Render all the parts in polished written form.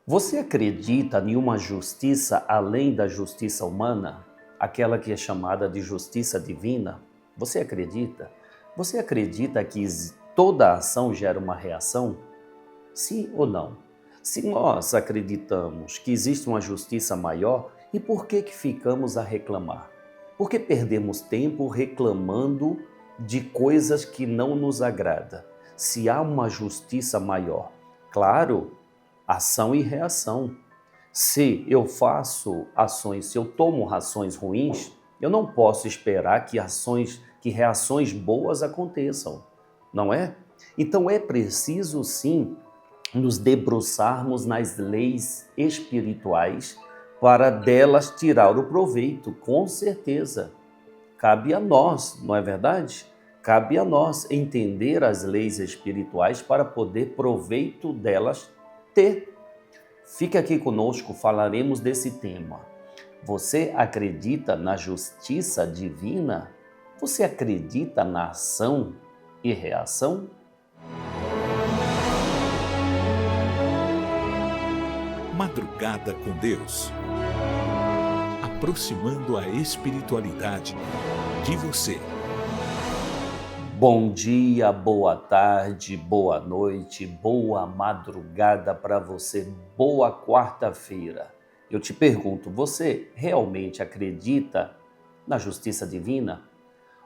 Você acredita em uma justiça além da justiça humana? Aquela que é chamada de justiça divina? Você acredita? Você acredita que toda ação gera uma reação? Sim ou não? Se nós acreditamos que existe uma justiça maior, e por que ficamos a reclamar? Por que perdemos tempo reclamando de coisas que não nos agradam? Se há uma justiça maior, claro, ação e reação. Se eu faço ações, se eu tomo ações ruins, eu não posso esperar que reações boas aconteçam, não é? Então é preciso sim nos debruçarmos nas leis espirituais para delas tirar o proveito, com certeza. Cabe a nós, não é verdade? Cabe a nós entender as leis espirituais para poder proveito delas ter. Fique aqui conosco, falaremos desse tema. Você acredita na justiça divina? Você acredita na ação e reação? Madrugada com Deus. Aproximando a espiritualidade de você. Bom dia, boa tarde, boa noite, boa madrugada para você, boa quarta-feira. Eu te pergunto, você realmente acredita na justiça divina?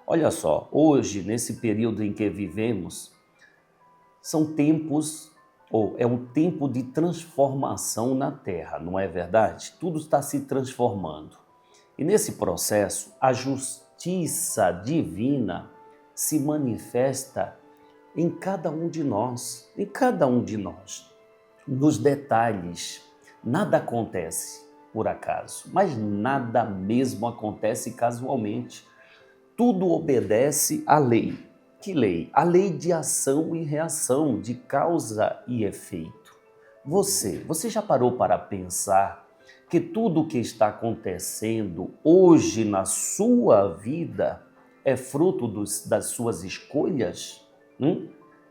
Olha só, hoje, nesse período em que vivemos, são tempos, ou é um tempo de transformação na Terra, não é verdade? Tudo está se transformando. E nesse processo, a justiça divina se manifesta em cada um de nós, nos detalhes. Nada acontece por acaso, mas nada mesmo acontece casualmente. Tudo obedece à lei. Que lei? A lei de ação e reação, de causa e efeito. Você já parou para pensar que tudo o que está acontecendo hoje na sua vida é fruto das suas escolhas?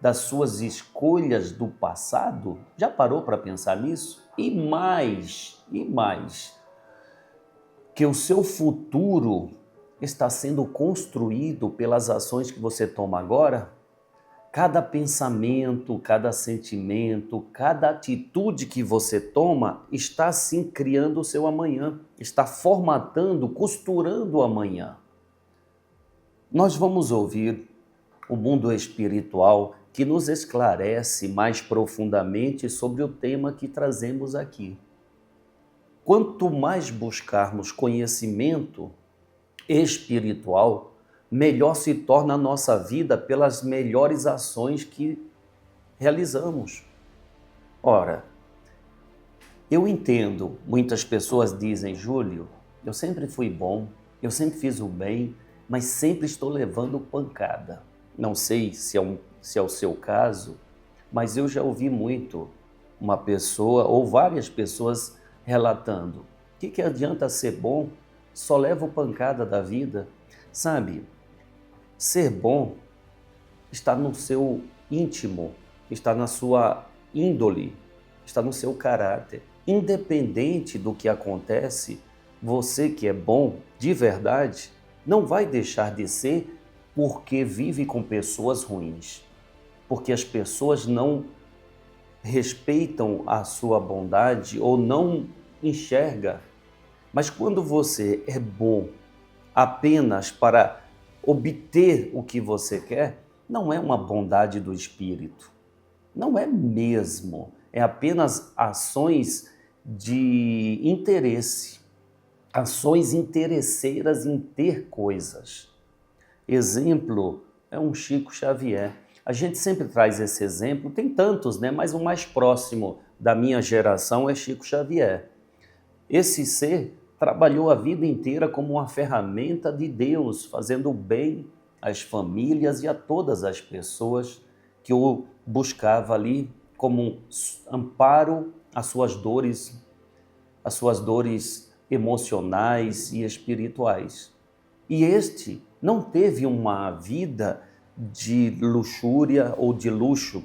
Das suas escolhas do passado? Já parou para pensar nisso? E mais, que o seu futuro está sendo construído pelas ações que você toma agora? Cada pensamento, cada sentimento, cada atitude que você toma está sim criando o seu amanhã, está formatando, costurando o amanhã. Nós vamos ouvir o mundo espiritual que nos esclarece mais profundamente sobre o tema que trazemos aqui. Quanto mais buscarmos conhecimento espiritual, melhor se torna a nossa vida pelas melhores ações que realizamos. Ora, eu entendo, muitas pessoas dizem, Júlio, eu sempre fui bom, eu sempre fiz o bem, mas sempre estou levando pancada. Não sei se é o seu caso, mas eu já ouvi muito uma pessoa ou várias pessoas relatando. O que adianta ser bom? Só levo pancada da vida. Sabe, ser bom está no seu íntimo, está na sua índole, está no seu caráter. Independente do que acontece, você que é bom de verdade, não vai deixar de ser porque vive com pessoas ruins, porque as pessoas não respeitam a sua bondade ou não enxerga. Mas quando você é bom apenas para obter o que você quer, não é uma bondade do espírito. Não é mesmo. É apenas ações de interesse, ações interesseiras em ter coisas. Exemplo é um Chico Xavier. A gente sempre traz esse exemplo, tem tantos, né? Mas o mais próximo da minha geração é Chico Xavier. Esse ser trabalhou a vida inteira como uma ferramenta de Deus, fazendo bem às famílias e a todas as pessoas que o buscava ali como um amparo às suas dores emocionais e espirituais. E este não teve uma vida de luxúria ou de luxo.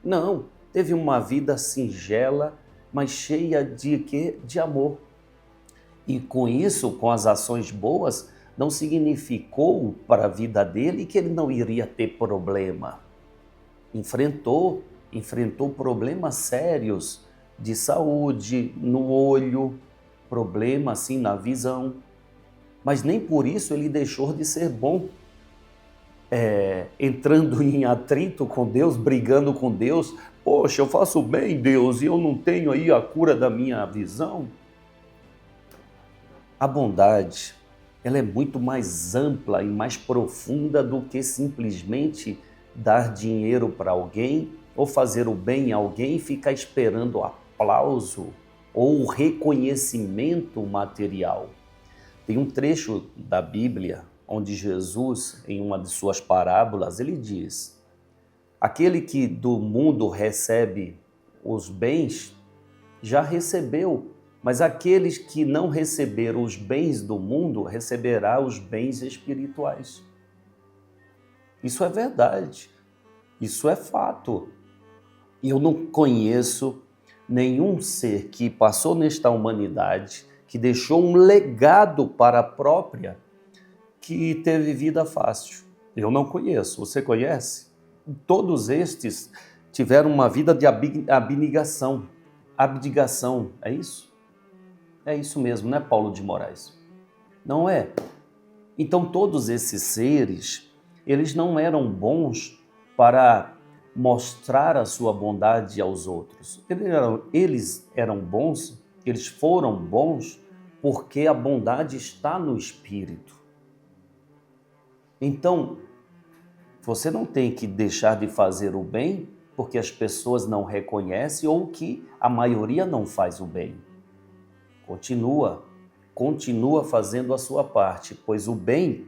Não. teve uma vida singela, mas cheia de quê? De amor. E com isso, com as ações boas, não significou para a vida dele que ele não iria ter problema. Enfrentou problemas sérios de saúde, no olho, problema assim na visão. Mas nem por isso ele deixou de ser bom. Entrando em atrito com Deus, brigando com Deus. Poxa, eu faço bem, Deus, e eu não tenho aí a cura da minha visão. A bondade, ela é muito mais ampla e mais profunda do que simplesmente dar dinheiro para alguém ou fazer o bem a alguém e ficar esperando aplauso ou reconhecimento material. Tem um trecho da Bíblia onde Jesus, em uma de suas parábolas, ele diz: aquele que do mundo recebe os bens, já recebeu, mas aqueles que não receberam os bens do mundo, receberá os bens espirituais. Isso é verdade, isso é fato. E eu não conheço nenhum ser que passou nesta humanidade, que deixou um legado para a própria, que teve vida fácil. Eu não conheço, você conhece? Todos estes tiveram uma vida de abnegação, é isso? É isso mesmo, não é Paulo de Moraes? Não é? Então todos esses seres, eles não eram bons para mostrar a sua bondade aos outros. Eles eram bons, eles foram bons porque a bondade está no espírito. Então, você não tem que deixar de fazer o bem porque as pessoas não reconhecem ou que a maioria não faz o bem. Continua fazendo a sua parte, pois o bem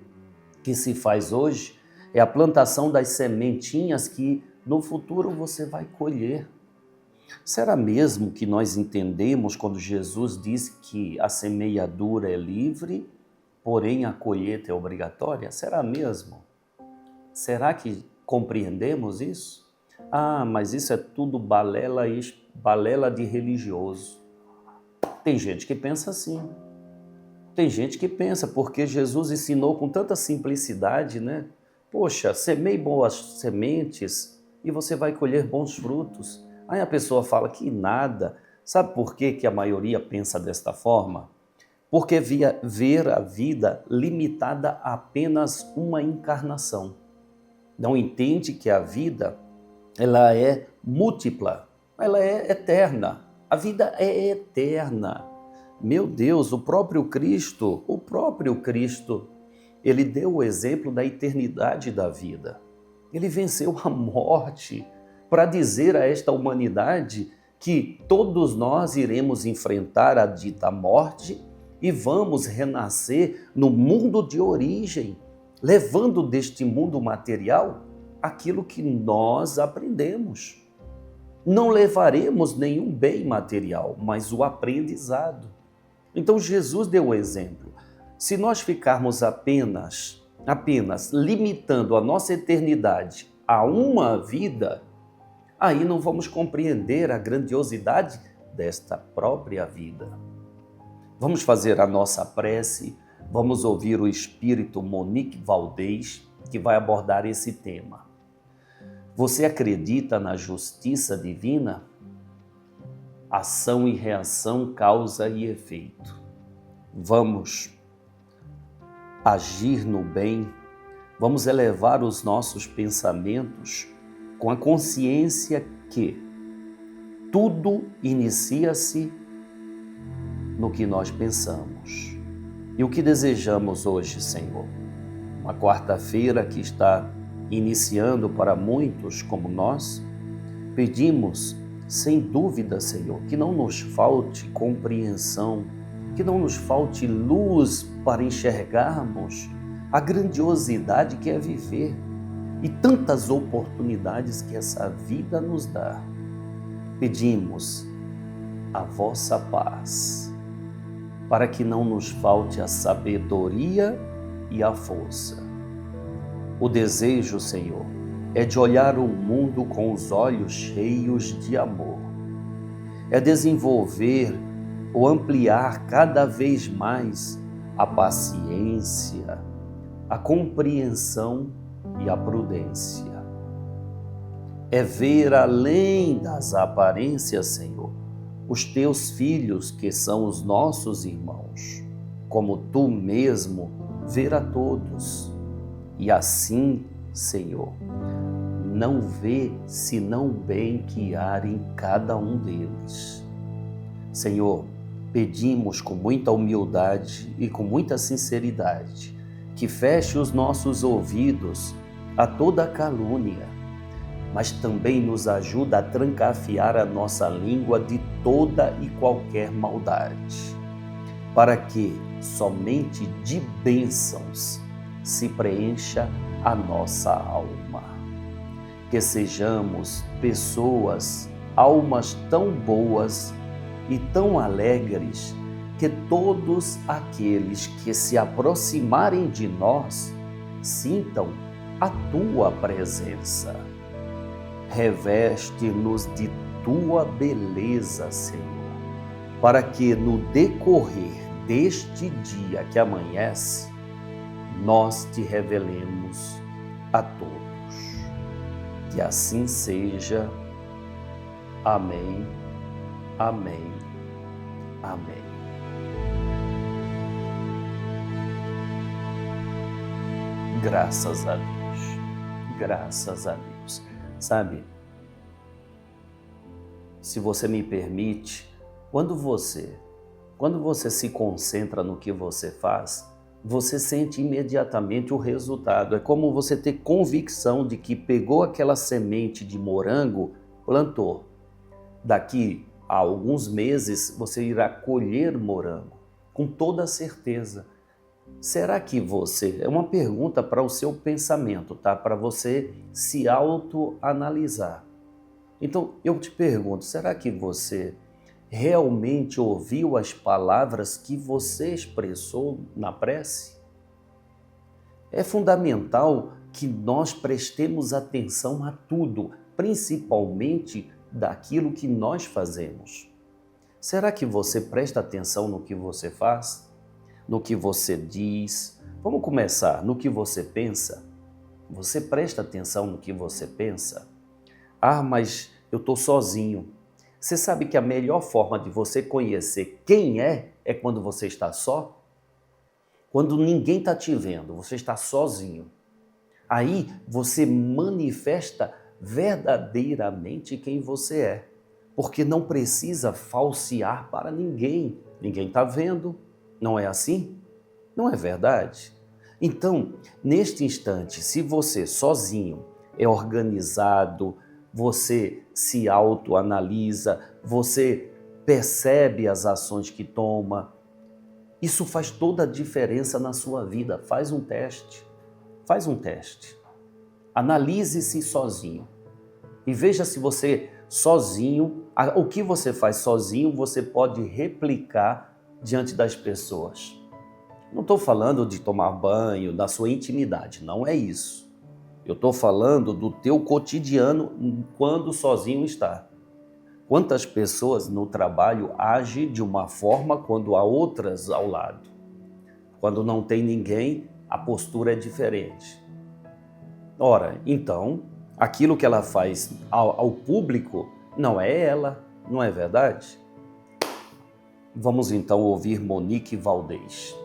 que se faz hoje é a plantação das sementinhas que no futuro você vai colher. Será mesmo que nós entendemos quando Jesus disse que a semeadura é livre, porém a colheita é obrigatória? Será mesmo? Será que compreendemos isso? Ah, mas isso é tudo balela de religioso. Tem gente que pensa assim. Tem gente que pensa, porque Jesus ensinou com tanta simplicidade, né? Poxa, semeie boas sementes e você vai colher bons frutos. Aí a pessoa fala que nada. Sabe por que a maioria pensa desta forma? Porque ver a vida limitada a apenas uma encarnação. Não entende que a vida, ela é múltipla, ela é eterna. A vida é eterna. Meu Deus, o próprio Cristo, ele deu o exemplo da eternidade da vida. Ele venceu a morte para dizer a esta humanidade que todos nós iremos enfrentar a dita morte e vamos renascer no mundo de origem, levando deste mundo material aquilo que nós aprendemos. Não levaremos nenhum bem material, mas o aprendizado. Então Jesus deu o exemplo. Se nós ficarmos apenas limitando a nossa eternidade a uma vida, aí não vamos compreender a grandiosidade desta própria vida. Vamos fazer a nossa prece, vamos ouvir o Espírito Monique Valdez, que vai abordar esse tema. Você acredita na justiça divina? Ação e reação, causa e efeito. Vamos agir no bem, vamos elevar os nossos pensamentos com a consciência que tudo inicia-se no que nós pensamos. E o que desejamos hoje, Senhor? Uma quarta-feira que está iniciando para muitos como nós, pedimos, sem dúvida, Senhor, que não nos falte compreensão, que não nos falte luz para enxergarmos a grandiosidade que é viver e tantas oportunidades que essa vida nos dá. Pedimos a vossa paz, para que não nos falte a sabedoria e a força. O desejo, Senhor, é de olhar o mundo com os olhos cheios de amor. É desenvolver ou ampliar cada vez mais a paciência, a compreensão e a prudência. É ver além das aparências, Senhor, os teus filhos que são os nossos irmãos, como tu mesmo ver a todos. E assim, Senhor, não vê senão o bem que há em cada um deles. Senhor, pedimos com muita humildade e com muita sinceridade que feche os nossos ouvidos a toda calúnia, mas também nos ajuda a trancafiar a nossa língua de toda e qualquer maldade, para que somente de bênçãos se preencha a nossa alma. Que sejamos pessoas, almas tão boas e tão alegres, que todos aqueles que se aproximarem de nós sintam a tua presença. Reveste-nos de tua beleza, Senhor, para que no decorrer deste dia que amanhece, nós te revelemos a todos. Que assim seja. Amém, amém, amém. Graças a Deus, graças a Deus. Sabe, se você me permite, quando você se concentra no que você faz, você sente imediatamente o resultado. É como você ter convicção de que pegou aquela semente de morango, plantou. Daqui a alguns meses você irá colher morango, com toda certeza. Será que você... É uma pergunta para o seu pensamento, tá? Para você se autoanalisar. Então, eu te pergunto, será que você realmente ouviu as palavras que você expressou na prece? É fundamental que nós prestemos atenção a tudo, principalmente daquilo que nós fazemos. Será que você presta atenção no que você faz? No que você diz? Vamos começar. No que você pensa? Você presta atenção no que você pensa? Ah, mas eu estou sozinho. Você sabe que a melhor forma de você conhecer quem é quando você está só? Quando ninguém está te vendo, você está sozinho. Aí você manifesta verdadeiramente quem você é. Porque não precisa falsear para ninguém. Ninguém está vendo. Não é assim? Não é verdade? Então, neste instante, se você sozinho é organizado, você se autoanalisa, você percebe as ações que toma, isso faz toda a diferença na sua vida. Faz um teste. Faz um teste. Analise-se sozinho. E veja se você sozinho, o que você faz sozinho, você pode replicar diante das pessoas. Não estou falando de tomar banho, da sua intimidade, não é isso. Eu estou falando do teu cotidiano quando sozinho está. Quantas pessoas no trabalho agem de uma forma quando há outras ao lado? Quando não tem ninguém, a postura é diferente. Ora, então, aquilo que ela faz ao público não é ela, não é verdade? Vamos então ouvir Monique Valdez.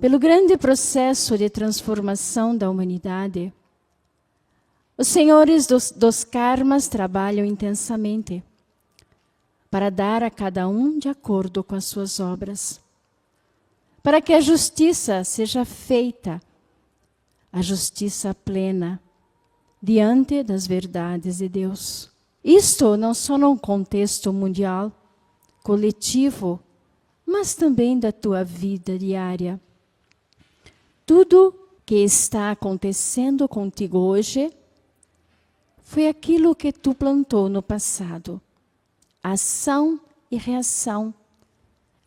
Pelo grande processo de transformação da humanidade, os senhores dos karmas trabalham intensamente para dar a cada um de acordo com as suas obras, para que a justiça seja feita, a justiça plena, diante das verdades de Deus. Isto não só num contexto mundial, coletivo, mas também da tua vida diária. Tudo que está acontecendo contigo hoje foi aquilo que tu plantou no passado. Ação e reação.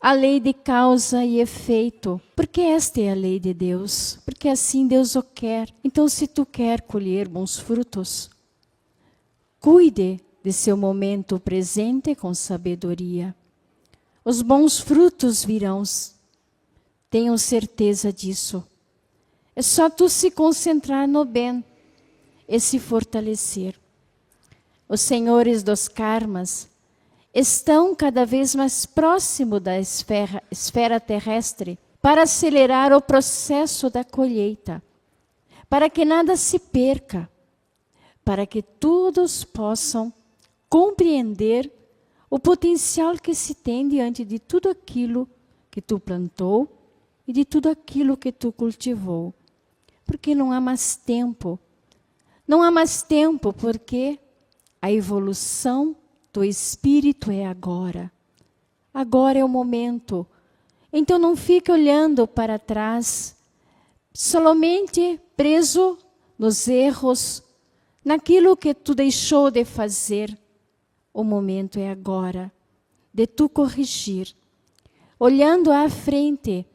a lei de causa e efeito, porque esta é a lei de Deus, porque assim Deus o quer. Então, se tu quer colher bons frutos, cuide de seu momento presente com sabedoria. Os bons frutos virão, tenham certeza disso. É só tu se concentrar no bem e se fortalecer. Os senhores dos karmas estão cada vez mais próximo da esfera terrestre para acelerar o processo da colheita, para que nada se perca, para que todos possam compreender o potencial que se tem diante de tudo aquilo que tu plantou e de tudo aquilo que tu cultivou. Porque não há mais tempo. Não há mais tempo porque a evolução do espírito é agora. Agora é o momento. Então não fique olhando para trás, somente preso nos erros, naquilo que tu deixou de fazer. O momento é agora de tu corrigir, olhando à frente,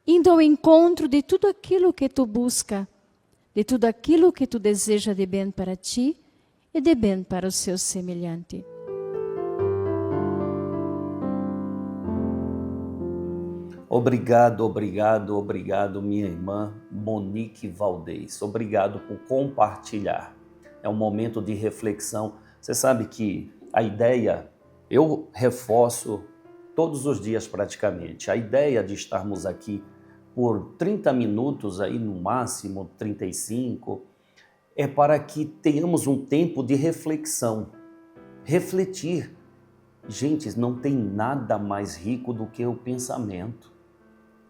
indo ao encontro de tudo aquilo que tu busca, de tudo aquilo que tu deseja de bem para ti e de bem para o seu semelhante. Obrigado, obrigado, obrigado, minha irmã Monique Valdez. Obrigado por compartilhar. É um momento de reflexão. Você sabe que a ideia, eu reforço todos os dias praticamente, a ideia de estarmos aqui por 30 minutos, aí no máximo 35, é para que tenhamos um tempo de reflexão. Refletir. Gente, não tem nada mais rico do que o pensamento.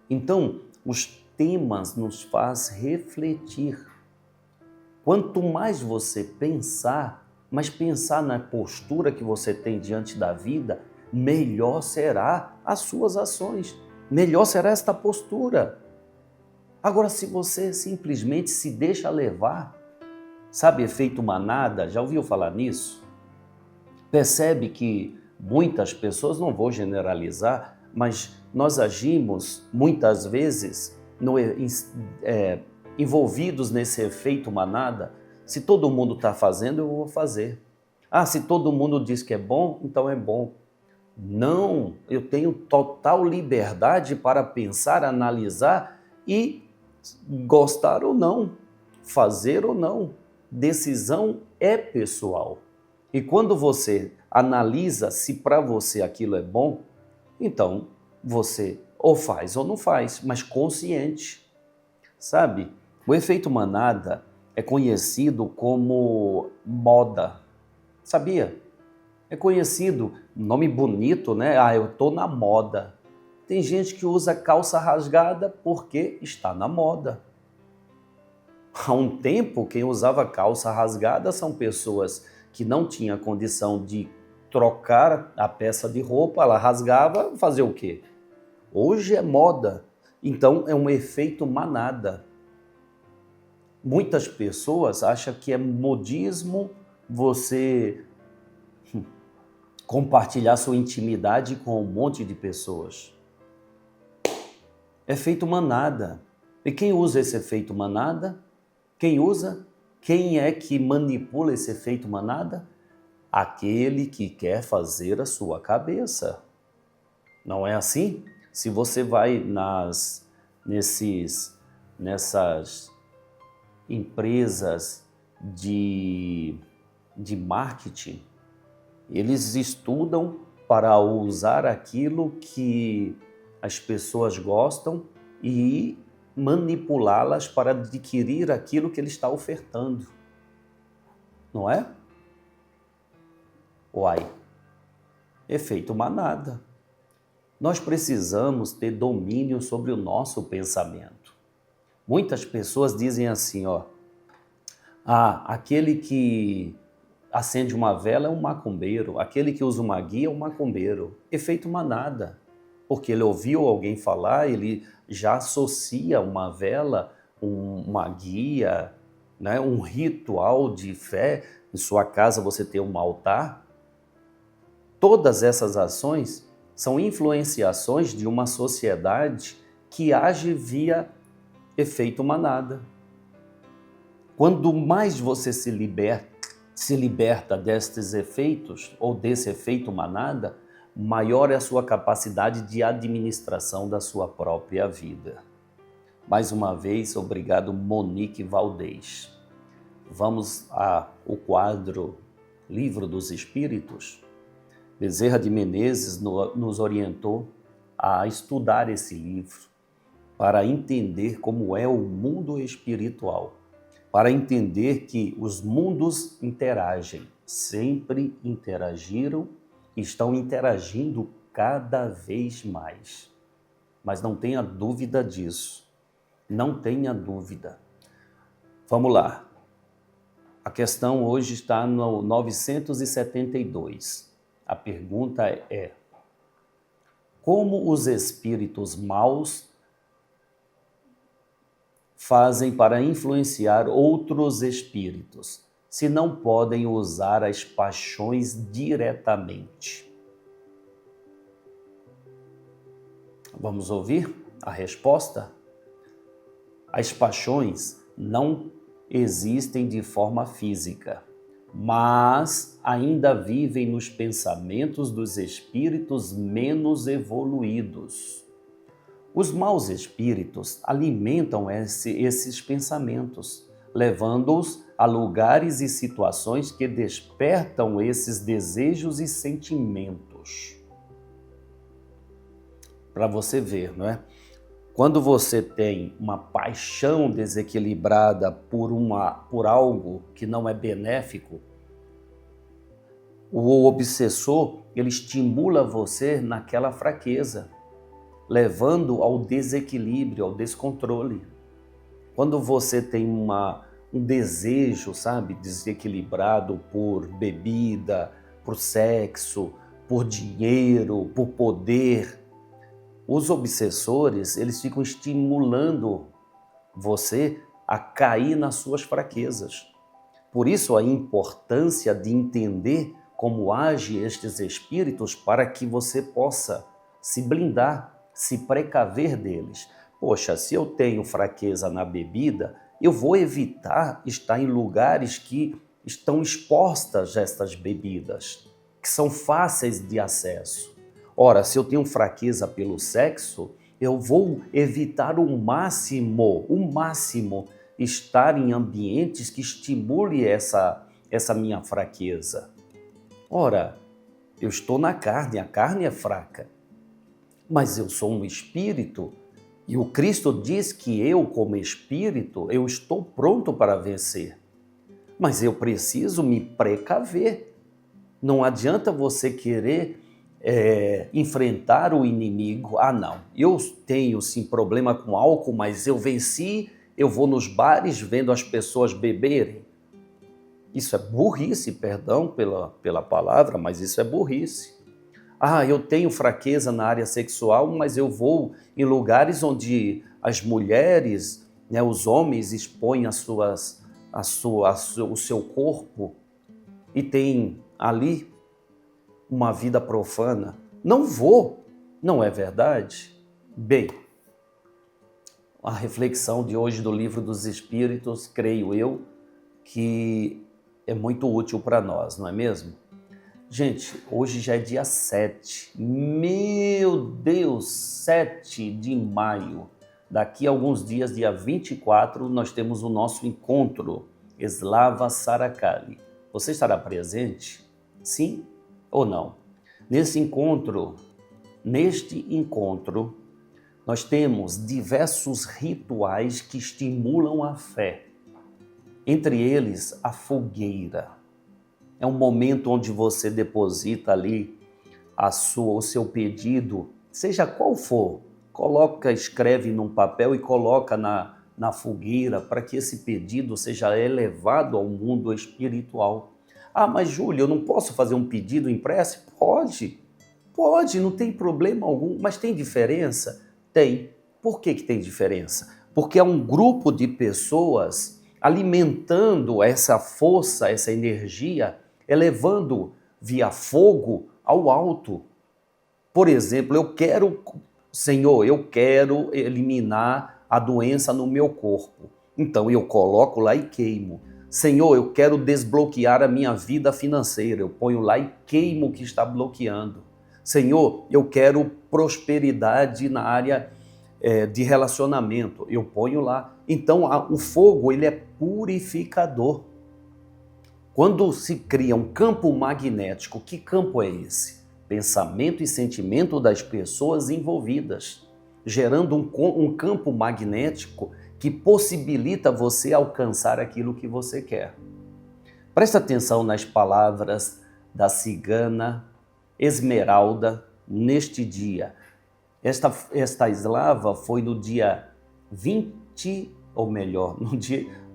Então, os temas nos faz refletir. Quanto mais você pensar, mas pensar na postura que você tem diante da vida, melhor será as suas ações, melhor será esta postura. Agora, se você simplesmente se deixa levar, sabe, efeito manada, já ouviu falar nisso? Percebe que muitas pessoas, não vou generalizar, mas nós agimos muitas vezes envolvidos nesse efeito manada. Se todo mundo está fazendo, eu vou fazer. Ah, se todo mundo diz que é bom, então é bom. Não, eu tenho total liberdade para pensar, analisar e gostar ou não, fazer ou não. Decisão é pessoal. E quando você analisa se para você aquilo é bom, então você ou faz ou não faz, mas consciente. Sabe, o efeito manada é conhecido como moda, sabia? É conhecido, nome bonito, né? Ah, eu tô na moda. Tem gente que usa calça rasgada porque está na moda. Há um tempo, quem usava calça rasgada são pessoas que não tinham condição de trocar a peça de roupa, ela rasgava, fazer o quê? Hoje é moda, então é um efeito manada. Muitas pessoas acham que é modismo você compartilhar sua intimidade com um monte de pessoas. Efeito manada. E quem usa esse efeito manada? Quem usa? Quem é que manipula esse efeito manada? Aquele que quer fazer a sua cabeça. Não é assim? Se você vai nessas empresas de marketing, eles estudam para usar aquilo que as pessoas gostam e manipulá-las para adquirir aquilo que ele está ofertando. Não é? Uai, efeito manada. Nós precisamos ter domínio sobre o nosso pensamento. Muitas pessoas dizem assim, aquele que acende uma vela é um macumbeiro, aquele que usa uma guia é um macumbeiro. Efeito manada, porque ele ouviu alguém falar, ele já associa uma vela, uma guia, né, um ritual de fé. Em sua casa você tem um altar. Todas essas ações São influenciações de uma sociedade que age via efeito manada. Quando mais você se liberta destes efeitos ou desse efeito manada, maior é a sua capacidade de administração da sua própria vida. Mais uma vez, obrigado, Monique Valdez. Vamos ao quadro Livro dos Espíritos. Bezerra de Menezes nos orientou a estudar esse livro para entender como é o mundo espiritual, para entender que os mundos interagem, sempre interagiram e estão interagindo cada vez mais. Mas não tenha dúvida disso, não tenha dúvida. Vamos lá. A questão hoje está no 972. A pergunta é: como os espíritos maus fazem para influenciar outros espíritos, se não podem usar as paixões diretamente? Vamos ouvir a resposta? As paixões não existem de forma física, mas ainda vivem nos pensamentos dos espíritos menos evoluídos. Os maus espíritos alimentam esses pensamentos, levando-os a lugares e situações que despertam esses desejos e sentimentos. Para você ver, não é? Quando você tem uma paixão desequilibrada por algo que não é benéfico, o obsessor, ele estimula você naquela fraqueza, levando ao desequilíbrio, ao descontrole. Quando você tem um desejo, desequilibrado por bebida, por sexo, por dinheiro, por poder, os obsessores, eles ficam estimulando você a cair nas suas fraquezas. Por isso a importância de entender como agem estes espíritos para que você possa se blindar, se precaver deles. Poxa, se eu tenho fraqueza na bebida, eu vou evitar estar em lugares que estão expostas estas bebidas, que são fáceis de acesso. Ora, se eu tenho fraqueza pelo sexo, eu vou evitar o máximo estar em ambientes que estimule essa minha fraqueza. Ora, eu estou na carne, a carne é fraca, mas eu sou um espírito e o Cristo diz que eu, como espírito, eu estou pronto para vencer. Mas eu preciso me precaver. Não adianta você querer enfrentar o inimigo. Ah, não, eu tenho sim problema com álcool, mas eu venci, eu vou nos bares vendo as pessoas beberem. Isso é burrice, perdão pela palavra, mas isso é burrice. Ah, eu tenho fraqueza na área sexual, mas eu vou em lugares onde as mulheres, os homens expõem o seu corpo e tem ali uma vida profana. Não vou, não é verdade? Bem, a reflexão de hoje do Livro dos Espíritos, creio eu, que é muito útil para nós, não é mesmo? Gente, hoje já é dia 7. Meu Deus, 7 de maio. Daqui a alguns dias, dia 24, nós temos o nosso encontro, Slava Sarakali. Você estará presente? Sim ou não? Neste encontro, nós temos diversos rituais que estimulam a fé. Entre eles, a fogueira. É um momento onde você deposita ali o seu pedido, seja qual for. Escreve num papel e coloca na fogueira para que esse pedido seja elevado ao mundo espiritual. Ah, mas Júlio, eu não posso fazer um pedido em prece? Pode, não tem problema algum, mas tem diferença? Tem. Por que tem diferença? Porque é um grupo de pessoas alimentando essa força, essa energia, elevando via fogo ao alto. Por exemplo, Senhor, eu quero eliminar a doença no meu corpo. Então eu coloco lá e queimo. Senhor, eu quero desbloquear a minha vida financeira. Eu ponho lá e queimo o que está bloqueando. Senhor, eu quero prosperidade na área de relacionamento. Eu ponho lá. Então o fogo, ele é purificador. Quando se cria um campo magnético, que campo é esse? Pensamento e sentimento das pessoas envolvidas, gerando um campo magnético que possibilita você alcançar aquilo que você quer. Presta atenção nas palavras da cigana Esmeralda neste dia. Esta eslava foi no dia 20, ou melhor,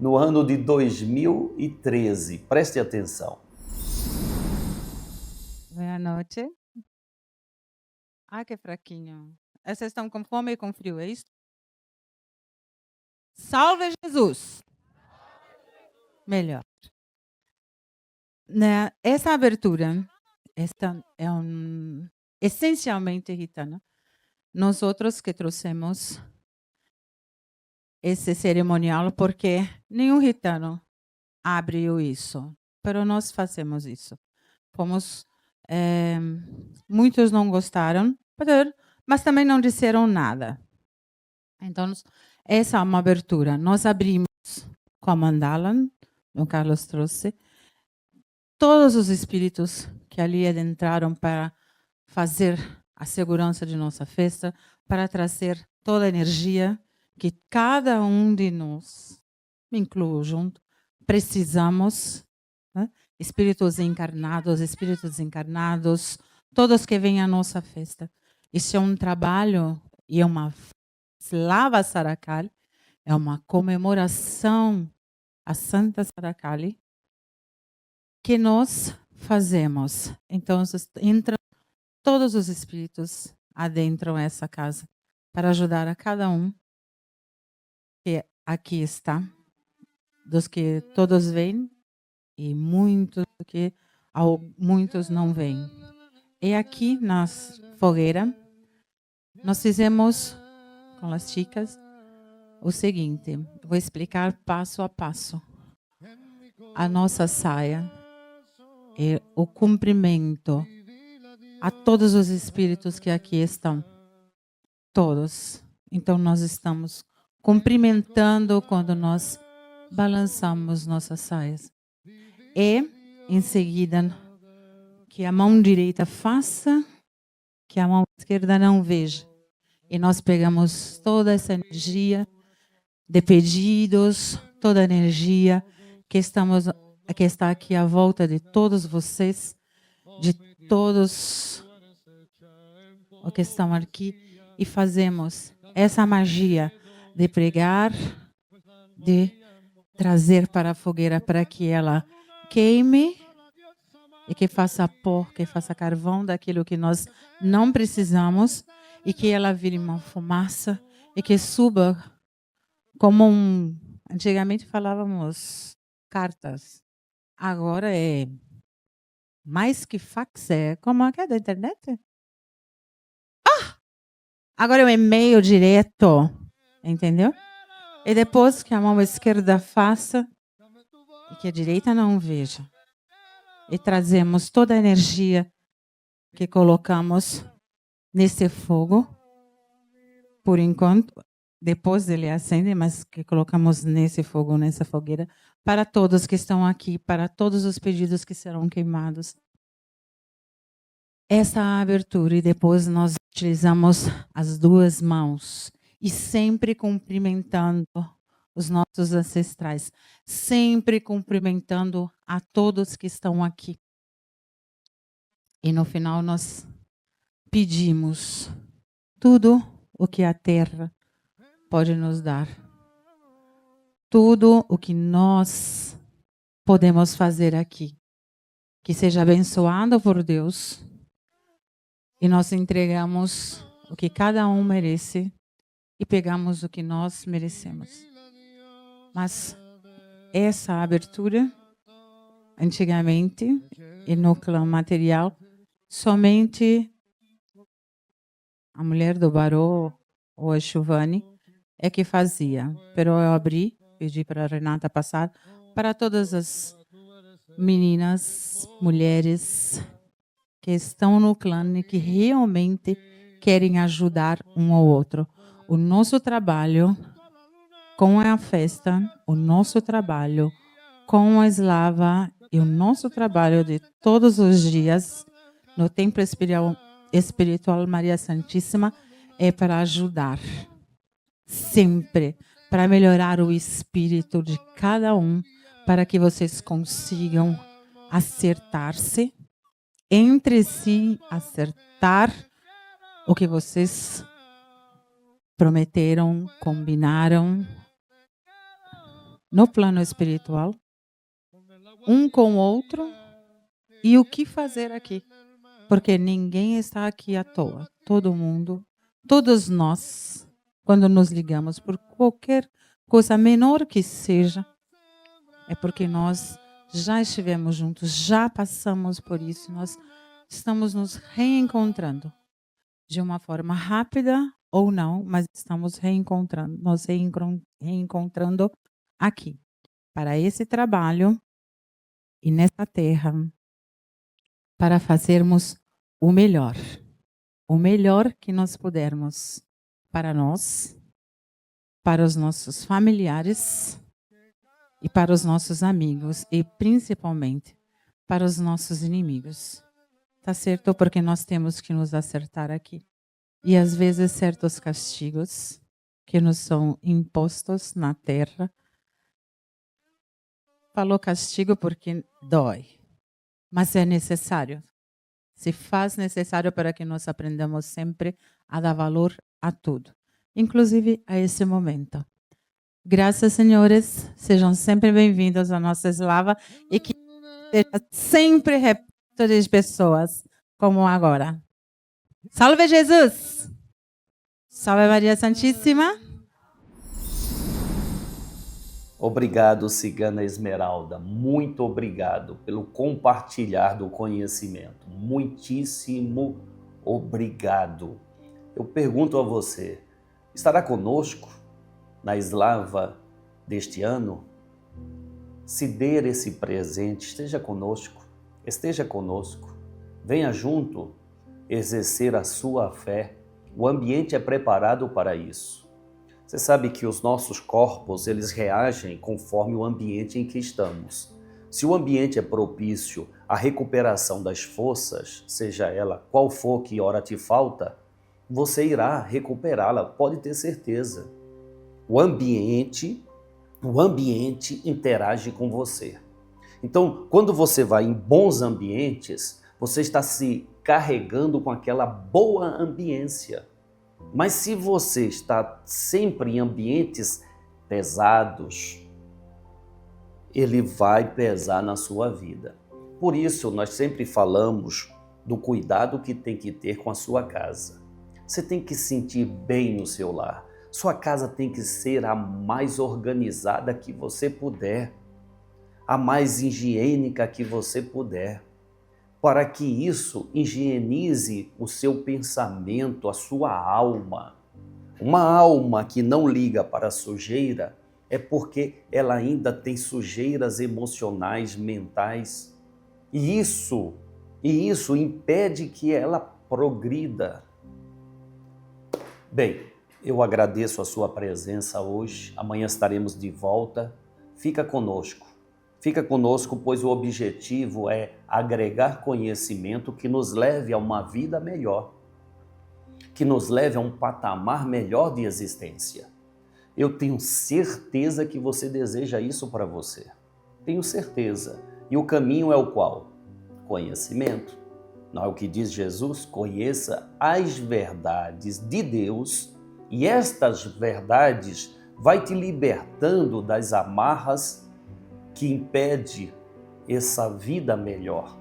no ano de 2013. Preste atenção. Boa noite. Ai, que fraquinho. Vocês estão com fome e com frio, é isso? Salve Jesus! Melhor. Essa abertura esta é essencialmente gitana. Nós outros que trouxemos esse cerimonial porque nenhum gitano abriu isso, mas nós fazemos isso. Muitos não gostaram, mas também não disseram nada. Então, essa é uma abertura. Nós abrimos com a mandala, o Carlos trouxe, todos os espíritos que ali adentraram para fazer a segurança de nossa festa, para trazer toda a energia que cada um de nós, me incluo junto, precisamos, né? Espíritos encarnados, todos que vêm à nossa festa. Isso é um trabalho e é uma Slava Sarakali, é uma comemoração a Santa Sarakali que nós fazemos. Então, entram todos os espíritos adentram essa casa para ajudar a cada um que aqui está, dos que todos vêm e muitos que muitos não vêm. E aqui na fogueira nós fizemos com as chicas o seguinte, vou explicar passo a passo. A nossa saia e o cumprimento a todos os espíritos que aqui estão. Todos. Então, nós estamos cumprimentando quando nós balançamos nossas saias. E, em seguida, que a mão direita faça, que a mão esquerda não veja. E nós pegamos toda essa energia de pedidos, toda a energia que está aqui à volta de todos vocês, de todos os que estão aqui, e fazemos essa magia de pregar, de trazer para a fogueira para que ela queime e que faça pó, que faça carvão daquilo que nós não precisamos e que ela vire uma fumaça e que suba como antigamente falávamos cartas. Agora é mais que fax, como é que é da internet? Agora é um e-mail direto, entendeu? E depois que a mão esquerda faça e que a direita não veja. E trazemos toda a energia que colocamos nesse fogo, por enquanto, depois ele acende, mas que colocamos nesse fogo, nessa fogueira, para todos que estão aqui, para todos os pedidos que serão queimados. Essa abertura, e depois nós utilizamos as duas mãos, e sempre cumprimentando os nossos ancestrais, sempre cumprimentando a todos que estão aqui. E no final nós pedimos tudo o que a terra pode nos dar. Tudo o que nós podemos fazer aqui. Que seja abençoado por Deus. E nós entregamos o que cada um merece e pegamos o que nós merecemos. Mas essa abertura, antigamente, e no clã material, somente a mulher do Barô, ou a Chuvani, é que fazia. Pero eu abri, pedi para a Renata passar, para todas as meninas, mulheres que estão no clã e que realmente querem ajudar um ao outro. O nosso trabalho com a festa, o nosso trabalho com a eslava e o nosso trabalho de todos os dias no Templo Espiritual Maria Santíssima é para ajudar, sempre, para melhorar o espírito de cada um, para que vocês consigam acertar-se entre si, acertar o que vocês prometeram, combinaram no plano espiritual, um com o outro, e o que fazer aqui. Porque ninguém está aqui à toa. Todo mundo, todos nós, quando nos ligamos por qualquer coisa menor que seja, é porque nós já estivemos juntos, já passamos por isso, nós estamos nos reencontrando de uma forma rápida ou não, mas estamos nos reencontrando aqui para esse trabalho e nessa terra para fazermos o melhor que nós pudermos para nós, para os nossos familiares e para os nossos amigos e principalmente para os nossos inimigos. Tá certo? Porque nós temos que nos acertar aqui. E às vezes certos castigos que nos são impostos na terra. Falou castigo porque dói, mas é necessário. Se faz necessário para que nós aprendamos sempre a dar valor a tudo, inclusive a esse momento. Graças, senhores, sejam sempre bem-vindos à nossa eslava e que seja sempre repleto de pessoas como agora. Salve Jesus! Salve Maria Santíssima! Obrigado, Cigana Esmeralda. Muito obrigado pelo compartilhar do conhecimento. Muitíssimo obrigado. Eu pergunto a você, estará conosco na eslava deste ano? Se der esse presente, esteja conosco, venha junto exercer a sua fé. O ambiente é preparado para isso. Você sabe que os nossos corpos, eles reagem conforme o ambiente em que estamos. Se o ambiente é propício à recuperação das forças, seja ela qual for que hora te falta, você irá recuperá-la, pode ter certeza. O ambiente interage com você. Então, quando você vai em bons ambientes, você está se carregando com aquela boa ambiência. Mas se você está sempre em ambientes pesados, ele vai pesar na sua vida. Por isso, nós sempre falamos do cuidado que tem que ter com a sua casa. Você tem que sentir bem no seu lar. Sua casa tem que ser a mais organizada que você puder, a mais higiênica que você puder, para que isso higienize o seu pensamento, a sua alma. Uma alma que não liga para a sujeira é porque ela ainda tem sujeiras emocionais, mentais, e isso impede que ela progrida. Bem, eu agradeço a sua presença hoje. Amanhã estaremos de volta. Fica conosco, pois o objetivo é agregar conhecimento que nos leve a uma vida melhor, que nos leve a um patamar melhor de existência. Eu tenho certeza que você deseja isso para você. Tenho certeza. E o caminho é o qual? Conhecimento. Não é o que diz Jesus? Conheça as verdades de Deus, e estas verdades vai te libertando das amarras que impede essa vida melhor.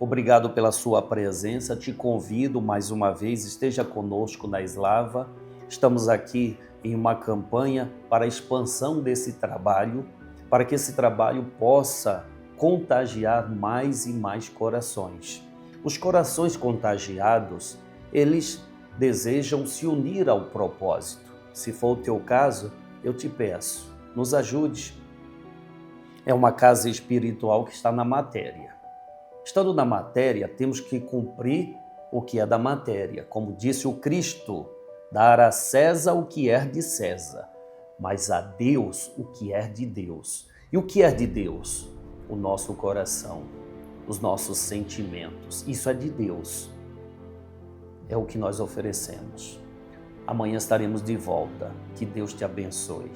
Obrigado pela sua presença, te convido mais uma vez, esteja conosco na eslava. Estamos aqui em uma campanha para a expansão desse trabalho, para que esse trabalho possa contagiar mais e mais corações. Os corações contagiados, eles desejam se unir ao propósito. Se for o teu caso, eu te peço, nos ajude. É uma casa espiritual que está na matéria. Estando na matéria, temos que cumprir o que é da matéria. Como disse o Cristo, dar a César o que é de César, mas a Deus o que é de Deus. E o que é de Deus? O nosso coração, os nossos sentimentos. Isso é de Deus. É o que nós oferecemos. Amanhã estaremos de volta. Que Deus te abençoe.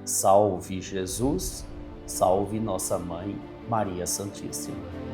Salve Jesus, salve nossa Mãe Maria Santíssima.